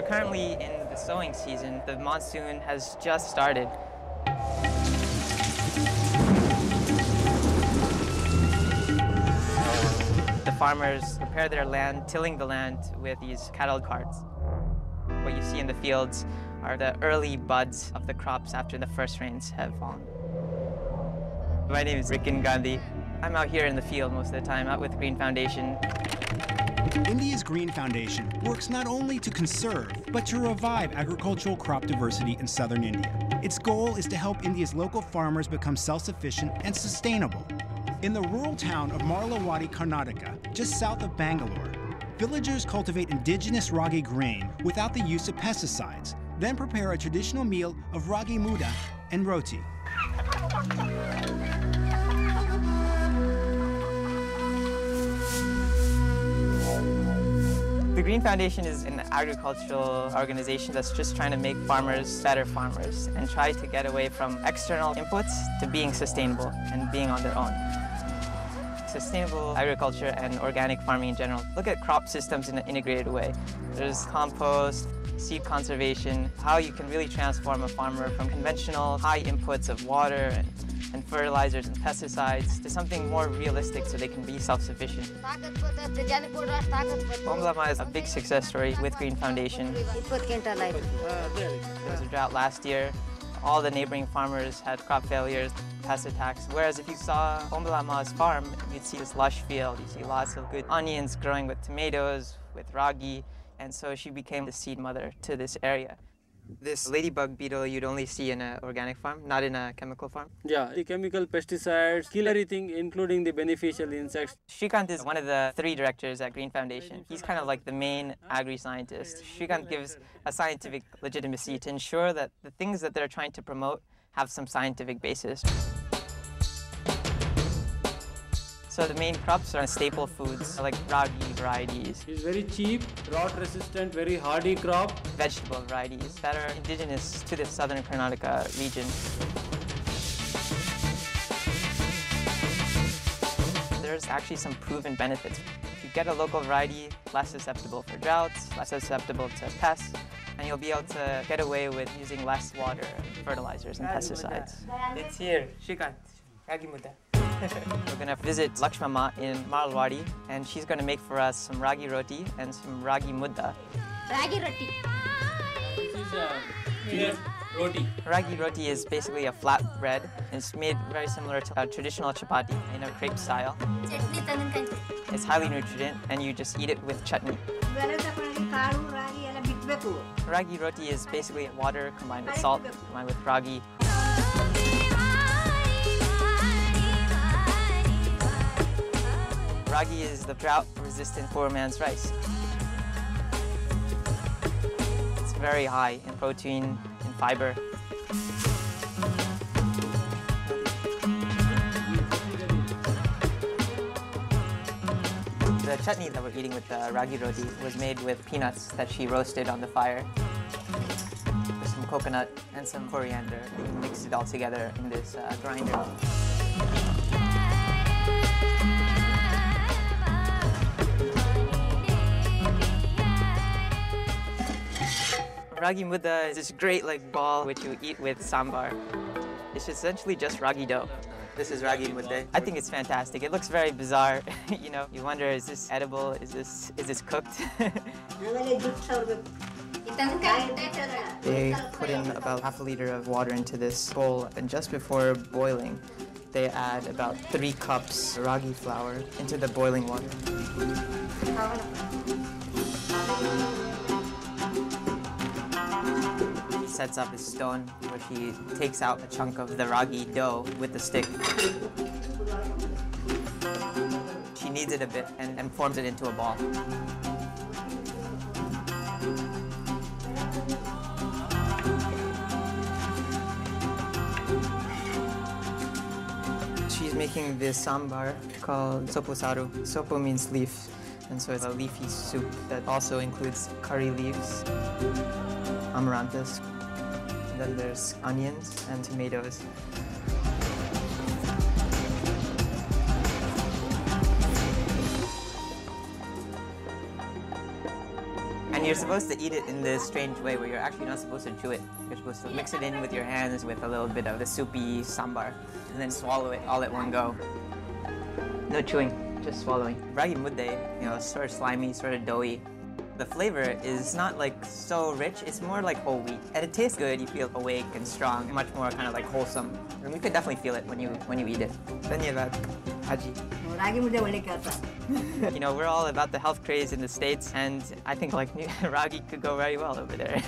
We're currently in the sowing season. The monsoon has just started. The farmers prepare their land, tilling the land with these cattle carts. What you see in the fields are the early buds of the crops after the first rains have fallen. My name is Rikin Gandhi. I'm out here in the field most of the time, out with Green Foundation. India's Green Foundation works not only to conserve, but to revive agricultural crop diversity in southern India. Its goal is to help India's local farmers become self-sufficient and sustainable. In the rural town of Marlawadi, Karnataka, just south of Bangalore, villagers cultivate indigenous ragi grain without the use of pesticides, then prepare a traditional meal of ragi muda and roti. The Green Foundation is an agricultural organization that's just trying to make farmers better farmers and try to get away from external inputs to being sustainable and being on their own. Sustainable agriculture and organic farming in general look at crop systems in an integrated way. There's compost, seed conservation, how you can really transform a farmer from conventional high inputs of water and fertilizers and pesticides to something more realistic so they can be self-sufficient. Pomblama is a big success story with Green Foundation. There was a drought last year. All the neighboring farmers had crop failures, pest attacks. Whereas if you saw Pomblama's farm, you'd see this lush field. You see lots of good onions growing with tomatoes, with ragi. And so she became the seed mother to this area. This ladybug beetle you'd only see in an organic farm, not in a chemical farm. Yeah, the chemical pesticides kill everything, including the beneficial insects. Shrikant is one of the 3 directors at Green Foundation. He's kind of like the main agri-scientist. Shrikant gives a scientific legitimacy to ensure that the things that they're trying to promote have some scientific basis. So the main crops are staple foods like ragi varieties. It's very cheap, drought resistant, very hardy crop. Vegetable varieties that are indigenous to the southern Karnataka region. There's actually some proven benefits. If you get a local variety, less susceptible for droughts, less susceptible to pests, and you'll be able to get away with using less water, fertilizers, and pesticides. It's here, Shrikant, ragi muda. We're going to visit Lakshmama in Maralwadi, and she's going to make for us some ragi roti and some ragi mudda. Ragi roti. This is roti. Ragi roti is basically a flat bread. It's made very similar to a traditional chapati in a crepe style. It's highly nutrient, and you just eat it with chutney. Ragi roti is basically water combined with salt, combined with ragi. Ragi is the drought-resistant poor man's rice. It's very high in protein and fiber. The chutney that we're eating with the ragi roti was made with peanuts that she roasted on the fire. With some coconut and some coriander. We mixed it all together in this grinder. Ragi mudda is this great ball which you eat with sambar. It's essentially just ragi dough. This is ragi mudda. I think it's fantastic. It looks very bizarre. You wonder, is this edible? Is this cooked? They put in about half a liter of water into this bowl, and just before boiling, they add about 3 cups ragi flour into the boiling water. Sets up a stone where she takes out a chunk of the ragi dough with the stick. She kneads it a bit and forms it into a ball. She's making this sambar called sopu saru. Sopu means leaf, and so it's a leafy soup that also includes curry leaves, amaranthus. And then there's onions and tomatoes. And you're supposed to eat it in this strange way where you're actually not supposed to chew it. You're supposed to mix it in with your hands with a little bit of the soupy sambar and then swallow it all at one go. No chewing, just swallowing. Ragi mudde, you know, sort of slimy, sort of doughy. The flavor is not like so rich, it's more like whole wheat. And it tastes good, you feel awake and strong, much more kind of like wholesome. And you could definitely feel it when you eat it. Dhanyavad, Haji. You know, we're all about the health craze in the States, and I think like ragi could go very well over there.